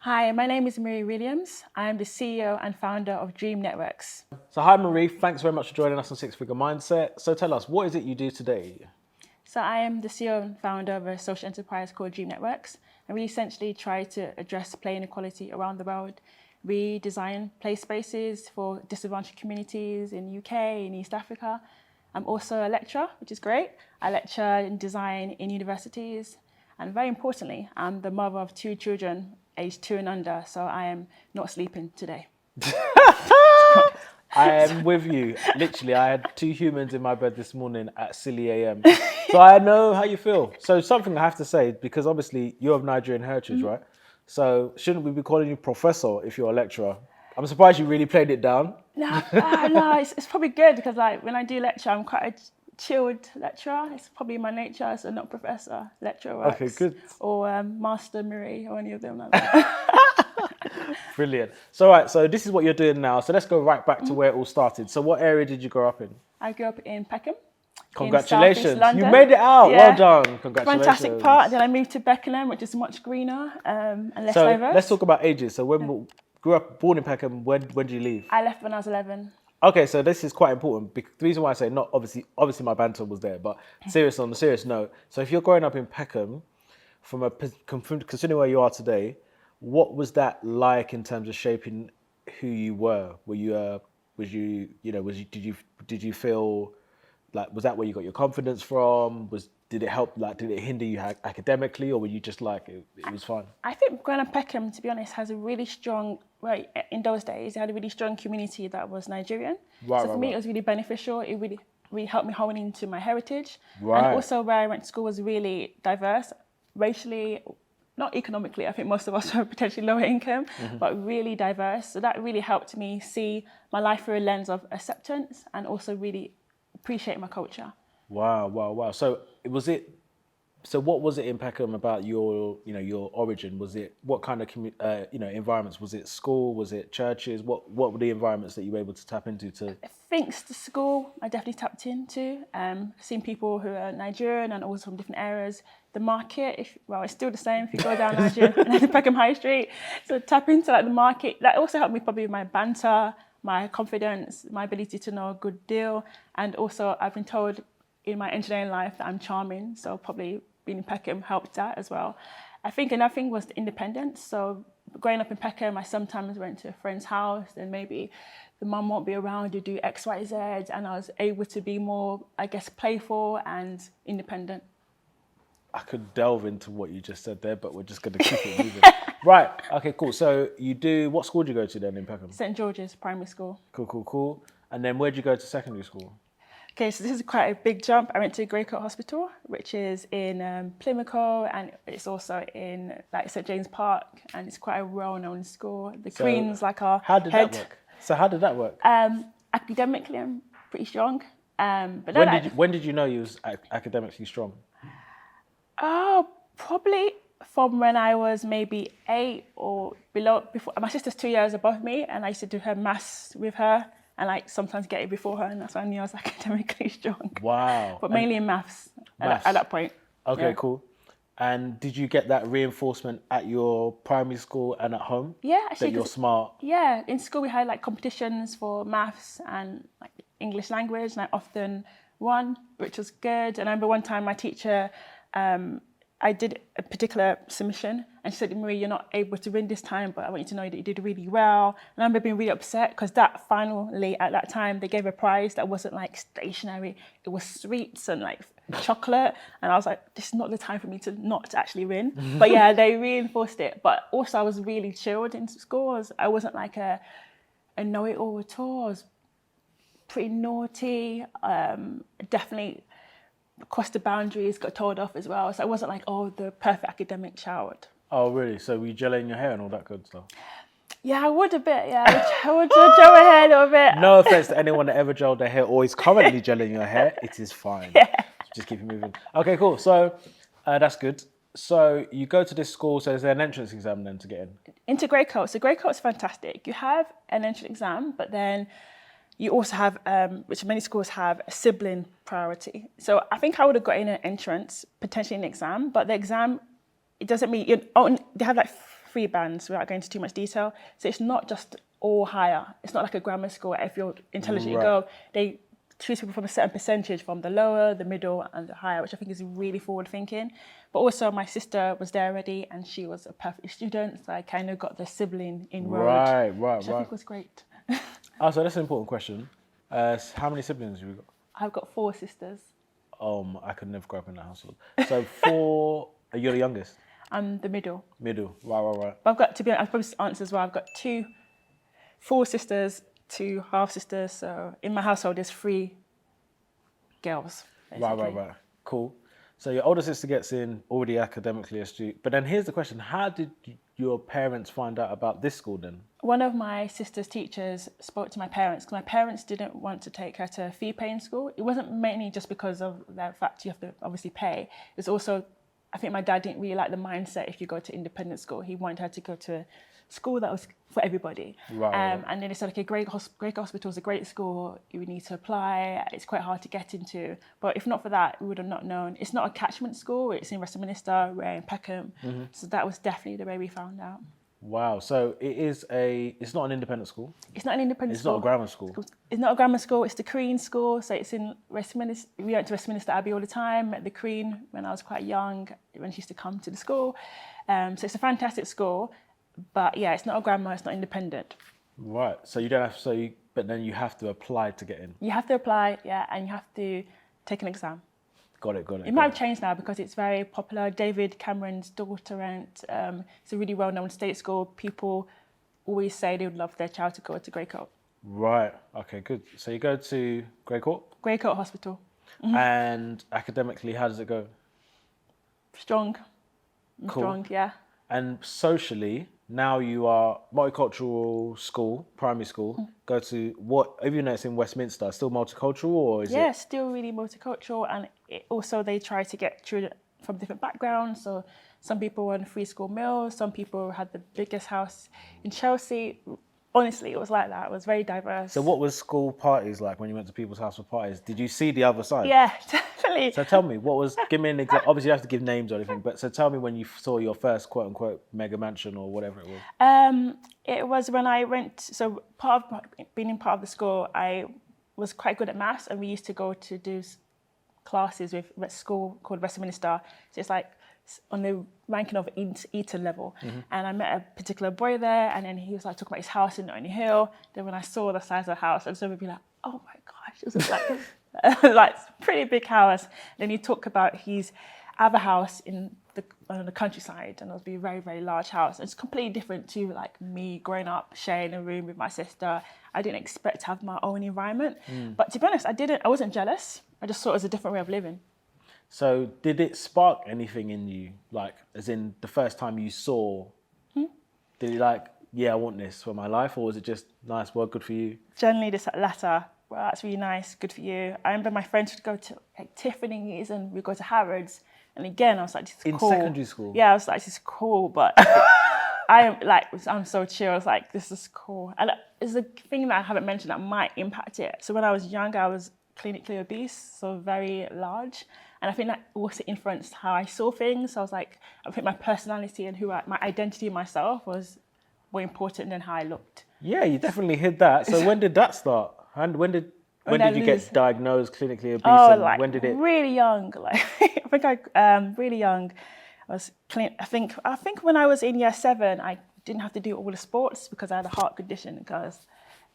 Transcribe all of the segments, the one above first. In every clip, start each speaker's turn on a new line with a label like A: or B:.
A: Hi, my name is Marie Williams. I am the CEO and founder of Dream Networks.
B: So hi Marie, thanks very much for joining us on Six Figure Mindset. So tell us, what is it you do today?
A: So I am the CEO and founder of a social enterprise called Dream Networks, and we essentially try to address play inequality around the world. We design play spaces for disadvantaged communities in the UK, in East Africa. I'm also a lecturer, which is great. I lecture in design in universities, and very importantly, I'm the mother of 2 children, aged 2 and under, so I am not sleeping today.
B: I am with you. Literally, I had 2 humans in my bed this morning at silly AM. So I know how you feel. So something I have to say, because obviously you're of Nigerian heritage, right? So shouldn't we be calling you professor if you're a lecturer? I'm surprised you really played it down.
A: No, it's probably good because like when I do lecture, I'm quite a chilled lecturer. It's probably my nature, so not professor, lecturer works.
B: Okay, good.
A: Or Master Marie or any of them like that.
B: Brilliant. So right, so this is what you're doing now. So let's go right back to where it all started. So what area did you grow up in?
A: I grew up in Peckham.
B: Congratulations.
A: In South East London.
B: You made it out.
A: Yeah.
B: Well done. Congratulations.
A: Fantastic part. Then I moved to Peckham, which is much greener and less
B: So
A: diverse.
B: let's talk about ages. So when born in Peckham, when did you leave?
A: I left when I was 11.
B: Okay, so this is quite important. The reason why I say not obviously my banter was there, but on a serious note. So if you're growing up in Peckham, considering where you are today, what was that like in terms of shaping who you were? Did you feel like, was that where you got your confidence from? Did it help? Like, did it hinder you academically, or were you just like it was fine?
A: I think growing up Peckham, to be honest, has a really strong. Well, in those days, it had a really strong community that was Nigerian. So for me, it was really beneficial. It really helped me hone into my heritage, and also where I went to school was really diverse, racially. Not economically, I think most of us are potentially lower income, but really diverse. So that really helped me see my life through a lens of acceptance and also really appreciate my culture.
B: Wow. So what was it in Peckham about your origin? Was it what kind of environments? Was it school? Was it churches? What were the environments that you were able to tap into to?
A: Thanks to school, I definitely tapped into. Seeing people who are Nigerian and also from different areas. The market, it's still the same if you go down Nigerian Peckham High Street. So tap into like the market. That also helped me probably with my banter, my confidence, my ability to know a good deal, and also I've been told in my engineering life that I'm charming. So probably being in Peckham helped that as well. I think another thing was the independence. So growing up in Peckham, I sometimes went to a friend's house and maybe the mum won't be around, you do X, Y, Z, and I was able to be more, I guess, playful and independent.
B: I could delve into what you just said there, but we're just going to keep it moving. Right. Okay, cool. So what school did you go to then in Peckham?
A: St. George's Primary School.
B: Cool. And then where'd you go to secondary school?
A: Okay, so this is quite a big jump. I went to Greycoat Hospital, which is in Pimlico, and it's also in like St. James Park, and it's quite a well-known school. The Queen's like our
B: How did
A: head.
B: that work? So how did that work?
A: Academically, I'm pretty strong. But
B: when did you know you was academically strong?
A: Oh, probably from when I was maybe 8 or below. Before my sister's 2 years above me, and I used to do her maths with her, and like sometimes get it before her, and that's when I knew I was academically strong.
B: Wow!
A: But mainly in maths. At that point.
B: Okay, yeah. Cool. And did you get that reinforcement at your primary school and at home?
A: Yeah, actually.
B: That you're smart.
A: Yeah, in school we had like competitions for maths and like English language, and I often won, which was good. And I remember one time my teacher. I did a particular submission and she said, Marie, you're not able to win this time, but I want you to know that you did really well. And I remember being really upset because that finally, at that time, they gave a prize that wasn't like stationery. It was sweets and like chocolate. And I was like, this is not the time for me to not actually win. But yeah, they reinforced it. But also I was really chilled in school. I wasn't like a know-it-all at all. I was pretty naughty, definitely crossed the boundaries, got told off as well. So I wasn't like, the perfect academic child.
B: Oh, really? So were you gelling your hair and all that good stuff?
A: Yeah, I would a bit, yeah. I would gel my hair a little bit.
B: No offense to anyone that ever gelled their hair or is currently gelling your hair. It is fine. Yeah. Just keep it moving. Okay, cool. So that's good. So you go to this school, so is there an entrance exam then to get in?
A: Into Greycoat. So Greycoat's fantastic. You have an entrance exam, but then you also have, which many schools have, a sibling priority. So I think I would have got in an entrance, potentially an exam, but the exam, it doesn't mean, they have like three bands without going into too much detail. So it's not just all higher. It's not like a grammar school. If you're intelligent, you go, they choose people from a certain percentage from the lower, the middle and the higher, which I think is really forward thinking. But also my sister was there already and she was a perfect student. So I kind of got the sibling enrolled, which I think was great.
B: Oh, so that's an important question. How many siblings have you got?
A: I've got 4 sisters.
B: I could never grow up in that household. So 4, you're the youngest?
A: I'm the middle.
B: Middle, right.
A: But I've got, to be honest, I've probably answered as well. I've got 2 full sisters, 2 half sisters. So in my household, there's 3 girls. Basically.
B: Right. Cool. So your older sister gets in, already academically astute. But then here's the question: how did your parents find out about this school then?
A: One of my sister's teachers spoke to my parents because my parents didn't want to take her to a fee-paying school. It wasn't mainly just because of the fact you have to obviously pay. It's also, I think my dad didn't really like the mindset if you go to independent school. He wanted her to go to a school that was for everybody.
B: Right.
A: And then they said, okay, Greg Hospital is a great school. You need to apply. It's quite hard to get into. But if not for that, we would have not known. It's not a catchment school. It's in Westminster. We're in Peckham. Mm-hmm. So that was definitely the way we found out.
B: Wow. So it's not an independent school?
A: It's not an independent school.
B: It's not a grammar school?
A: It's not a grammar school. It's the Queen School. So it's in Westminster. We went to Westminster Abbey all the time, met the Queen when I was quite young, when she used to come to the school. So it's a fantastic school. But yeah, it's not a grammar, it's not independent.
B: Right. So you don't have but then you have to apply to get in.
A: You have to apply, yeah, and you have to take an exam.
B: Got it.
A: It might have changed now because it's very popular. David Cameron's daughter went. It's a really well-known state school. People always say they would love their child to go to Greycoat.
B: Right. Okay, good. So you go to Greycoat?
A: Greycoat Hospital.
B: Mm-hmm. And academically, how does it go?
A: Strong.
B: Cool.
A: Strong, yeah.
B: And socially, now you are multicultural school, primary school. Go to even though it's in Westminster, still multicultural, or is it?
A: Yeah, still really multicultural, and also they try to get children from different backgrounds. So some people were on free school meals, some people had the biggest house in Chelsea. Honestly, it was like that. It was very diverse.
B: So what was school parties like when you went to people's house for parties? Did you see the other side?
A: Yeah, definitely.
B: So tell me, give me an example. Obviously, you have to give names or anything, but so tell me when you saw your first quote unquote mega mansion or whatever it was.
A: It was when I went, so being part of the school, I was quite good at maths, and we used to go to do classes with a school called Westminster. So it's like on the ranking of Eton level. Mm-hmm. And I met a particular boy there, and then he was like talking about his house in Notting Hill. Then when I saw the size of the house, I was over be like, oh my gosh, this is like like pretty big house. Then he talked about his other house in the countryside, and it was a very, very large house. It's completely different to like me growing up sharing a room with my sister. I didn't expect to have my own environment. But to be honest, I wasn't jealous. I just saw it as a different way of living.
B: So did it spark anything in you? Like, as in the first time you saw, did it like, yeah, I want this for my life? Or was it just nice, well, good for you?
A: Generally this latter, well, that's really nice, good for you. I remember my friends would go to like Tiffany's and we'd go to Harrods. And again, I was like, this is cool.
B: In secondary school?
A: Yeah, I was like, this is cool, but I'm so chill. I was like, this is cool. And it's a thing that I haven't mentioned that might impact it. So when I was younger, I was clinically obese, so very large. And I think that also influenced how I saw things. So I was like, I think my personality and my identity myself was more important than how I looked.
B: Yeah, you definitely hid that. So when did that start? And when did you get diagnosed clinically obese?
A: Oh,
B: and
A: like
B: when did it?
A: Really young. Like really young. I think when I was in year 7, I didn't have to do all the sports because I had a heart condition because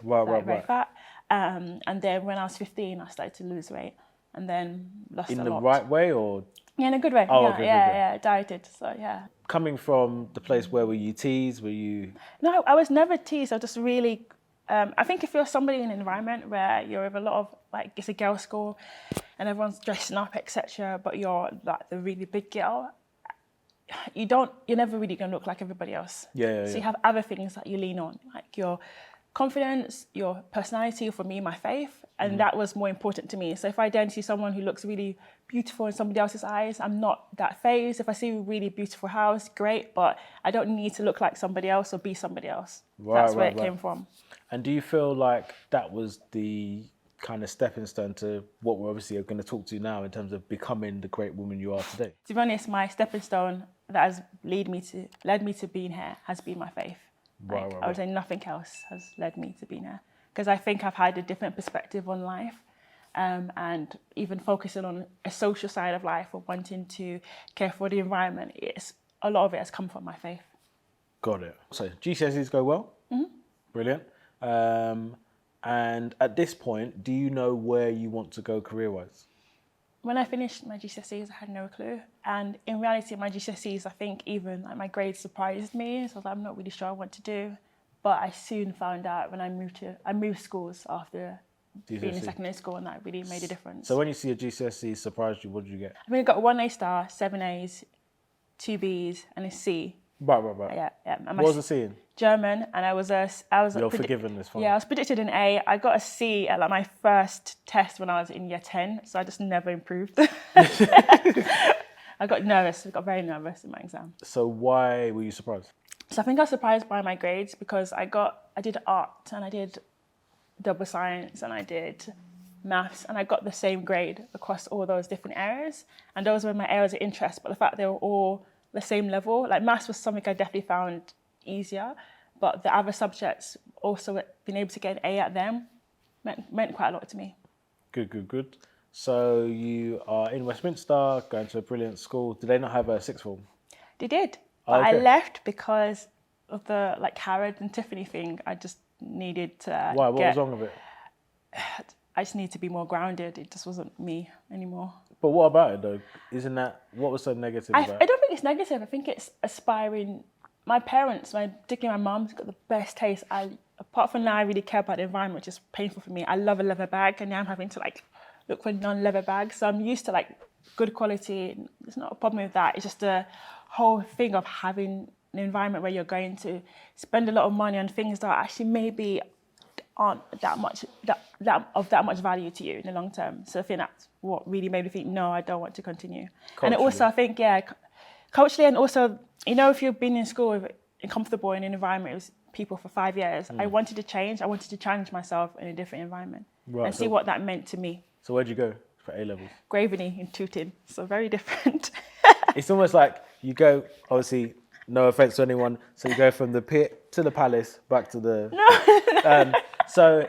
A: very fat. And then when I was 15, I started to lose weight. And then lost a lot.
B: In the right way or?
A: Yeah, in a good way.
B: Oh,
A: yeah,
B: okay,
A: yeah, dieted. So yeah.
B: Coming from the place where were you teased? Were you?
A: No, I was never teased. I just really, I think if you're somebody in an environment where you're with a lot of like it's a girls' school, and everyone's dressing up, etc., but you're like the really big girl, you're never really gonna look like everybody else.
B: Yeah.
A: So you have other things that you lean on, like your confidence, your personality, for me, my faith, and that was more important to me. So if I then see someone who looks really beautiful in somebody else's eyes, I'm not that phased. If I see a really beautiful house, great, but I don't need to look like somebody else or be somebody else. That's where it came from.
B: And do you feel like that was the kind of stepping stone to what we're obviously going to talk to now in terms of becoming the great woman you are today?
A: To be honest, my stepping stone, that has led me to being here has been my faith.
B: Right.
A: I would say nothing else has led me to being here, because I think I've had a different perspective on life, and even focusing on a social side of life or wanting to care for the environment. A lot of it has come from my faith.
B: Got it. So GCSEs go well. Brilliant. And at this point, do you know where you want to go career-wise?
A: When I finished my GCSEs, I had no clue. And in reality, my GCSEs, I think even like my grades surprised me. So I was like, I'm not really sure what to do. But I soon found out when I moved schools after being in secondary school, and that really made a difference.
B: So when you see a GCSE surprised you, what did you get?
A: I mean, I got 1 A star, 7 A's, 2 B's, and a C.
B: Right.
A: Yeah. And
B: What was the C in?
A: German, and I was
B: You're forgiven this fine.
A: Yeah, I was predicted an A. I got a C at like my first test when I was in year 10, so I just never improved. I got nervous. I got very nervous in my exam.
B: So why were you surprised?
A: So I think I was surprised by my grades, because I did art and I did double science and I did maths, and I got the same grade across all those different areas, and those were my areas of interest. But the fact they were all the same level, like maths was something I definitely found easier, but the other subjects, also being able to get an A at them meant quite a lot to me.
B: Good. So you are in Westminster, going to a brilliant school. Do they not have a sixth form?
A: They did, but
B: Okay.
A: I left because of the like Harrod and Tiffany thing. I just needed to.
B: Why? What was wrong with it?
A: I just need to be more grounded. It just wasn't me anymore.
B: But what about it though? Isn't that what was so negative about
A: I
B: it?
A: don't think it's negative. I think it's aspiring. My parents, particularly my mum's got the best taste. Apart from now, I really care about the environment, which is painful for me. I love a leather bag, and now I'm having to like look for non-leather bags. So I'm used to like good quality. There's not a problem with that. It's just the whole thing of having an environment where you're going to spend a lot of money on things that actually maybe aren't that much value to you in the long term. So I think that's what really made me think, no, I don't want to continue.
B: Culturally.
A: And also I think, culturally, and also, if you've been in school and comfortable in an environment with people for 5 years, I wanted to change. I wanted to challenge myself in a different environment and see what that meant to me.
B: So where'd you go for A levels?
A: Graveney in Tooting, so very different.
B: It's almost like you go, obviously, no offense to anyone, so you go from the pit to the palace, back to the... So,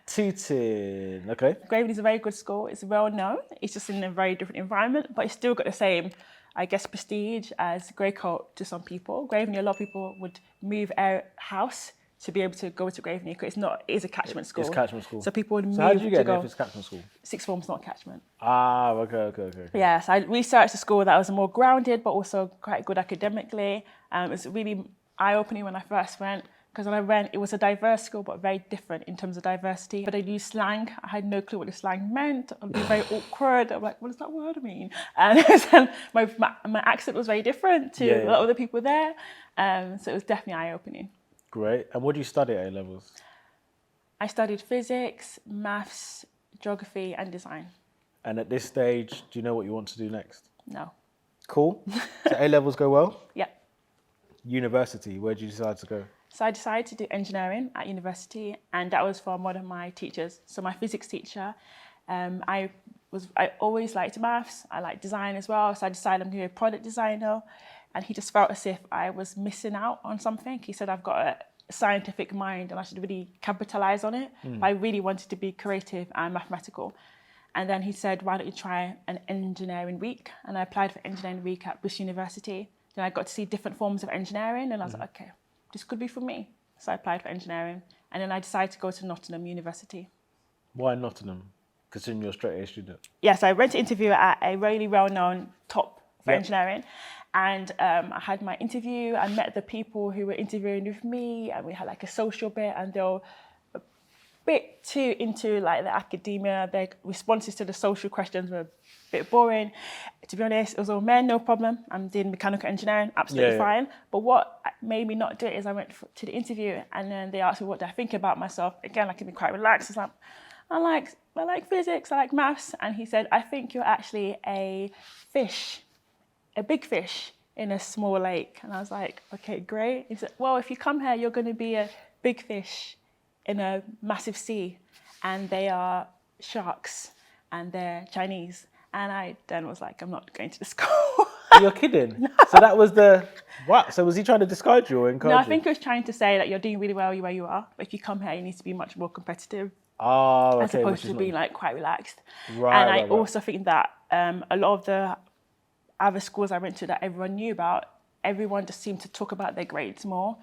B: Tooting, okay.
A: Graveney's a very good school. It's well known. It's just in a very different environment, but it's still got the same, I guess, prestige as Greycoat to some people. Graveney, a lot of people would move house to be able to go to Graveney, because it is a catchment school.
B: It's catchment school.
A: So people would move
B: So how did you
A: to
B: get there
A: go.
B: if it's catchment school?
A: Sixth form's not catchment.
B: Ah, okay.
A: Yes, I researched a school that was more grounded, but also quite good academically. It was really eye-opening when I first went, because when I went, it was a diverse school, but very different in terms of diversity. But they used slang. I had no clue what the slang meant. I'd be very awkward. I'm like, what does that word mean? And my accent was very different to a lot of the people there. So it was definitely eye-opening.
B: Great. And what do you study at A levels?
A: I studied physics, maths, geography, and design.
B: And at this stage, do you know what you want to do next?
A: No.
B: Cool. So A levels go well?
A: Yeah.
B: University, where did you decide to go?
A: So I decided to do engineering at university, and that was from one of my teachers. So my physics teacher, I always liked maths. I liked design as well. So I decided I'm going to be a product designer. And he just felt as if I was missing out on something. He said, I've got a scientific mind and I should really capitalize on it. But I really wanted to be creative and mathematical. And then he said, why don't you try an engineering week? And I applied for engineering week at Bush University. Then I got to see different forms of engineering, and I was like, okay, this could be for me. So I applied for engineering. And then I decided to go to Nottingham University.
B: Why Nottingham, considering you're a straight A student?
A: Yes, I went to interview at a really well-known top for engineering. And I had my interview. I met the people who were interviewing with me, and we had like a social bit, and they were a bit too into like the academia. Their responses to the social questions were a bit boring. To be honest, it was all men, no problem. I'm doing mechanical engineering, absolutely fine. But what made me not do it is I went to the interview, and then they asked me what do I think about myself. Again, I can be quite relaxed. It's like, I like physics, I like maths. And he said, I think you're actually a big fish in a small lake. And I was like, okay, great. He said, well, if you come here, you're going to be a big fish in a massive sea. And they are sharks and they're Chinese. And I then was like, I'm not going to the school.
B: You're kidding. So that was the what? So was he trying to discourage you or encourage
A: No, I
B: you?
A: think he was trying to say that you're doing really well where you are, but if you come here, you need to be much more competitive.
B: Oh, okay.
A: As opposed
B: Which is
A: to being like quite relaxed.
B: Right,
A: And I
B: right.
A: also think that a lot of the other schools I went to that everyone knew about, everyone just seemed to talk about their grades more.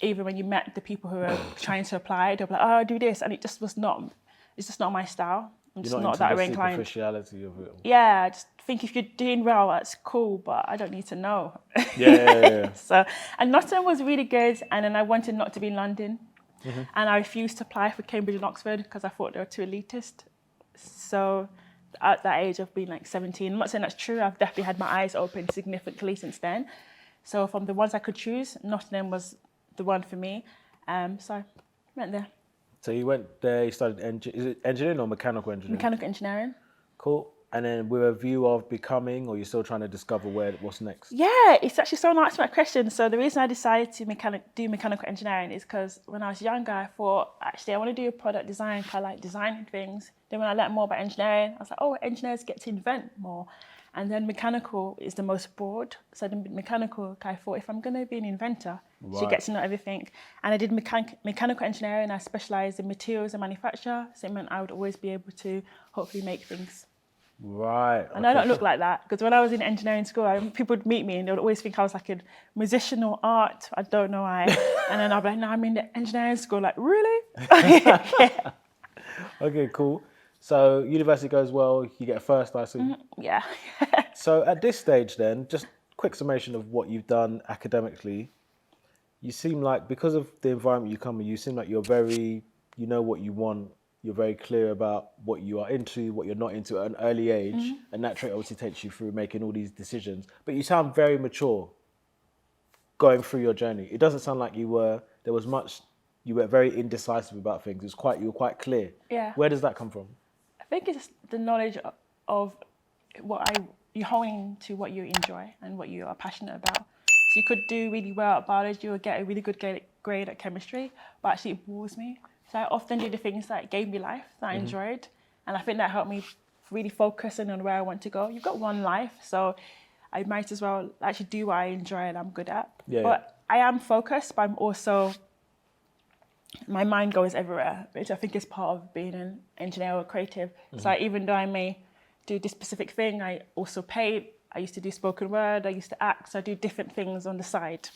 A: Even when you met the people who were trying to apply, they'll be like, oh, I do this. And it's just not my style. I'm just
B: You're
A: not
B: not
A: that
B: into
A: way
B: the
A: inclined.
B: superficiality of it.
A: Yeah, I just think if you're doing well, that's cool, but I don't need to know.
B: Yeah.
A: So, and Nottingham was really good. And then I wanted not to be in London. And I refused to apply for Cambridge and Oxford because I thought they were too elitist. So at that age of being like 17, I'm not saying that's true, I've definitely had my eyes open significantly since then. So from the ones I could choose, Nottingham was the one for me. So I went there.
B: So you went there, you studied is it engineering or mechanical engineering?
A: Mechanical engineering.
B: Cool. And then with a view of becoming, or you're still trying to discover what's next?
A: Yeah, it's actually so nice my question. So the reason I decided to do mechanical engineering is because when I was younger, I thought, actually, I want to do product design, because I like designing things. Then when I learned more about engineering, I was like, oh, engineers get to invent more. And then mechanical is the most broad. So the mechanical, I thought, if I'm going to be an inventor, I should get to know everything. And I did mechanical engineering. I specialised in materials and manufacture. So it meant I would always be able to hopefully make things.
B: Right.
A: And I don't look like that, because when I was in engineering school, people would meet me and they would always think I was like a musician or art. I don't know why. And then I'll be like, no, I'm in the engineering school. Like, really? Yeah.
B: Okay, cool. So university goes well, you get a first, I assume.
A: Yeah.
B: So at this stage then, just quick summation of what you've done academically. You seem like, because of the environment you come in, you seem like you're very, you know what you want. You're very clear about what you are into, what you're not into at an early age. And that trait obviously takes you through making all these decisions. But you sound very mature going through your journey. It doesn't sound like you were very indecisive about things. You were quite clear.
A: Yeah.
B: Where does that come from?
A: I think it's the knowledge of you hone to what you enjoy and what you are passionate about. So you could do really well at biology or get a really good grade at chemistry, but actually it bores me. So I often do the things that gave me life, that I enjoyed. And I think that helped me really focus in on where I want to go. You've got one life, so I might as well actually do what I enjoy and I'm good at.
B: Yeah.
A: But I am focused, but I'm also, my mind goes everywhere, which I think is part of being an engineer or creative. So even though I may do this specific thing, I also paint. I used to do spoken word, I used to act, so I do different things on the side.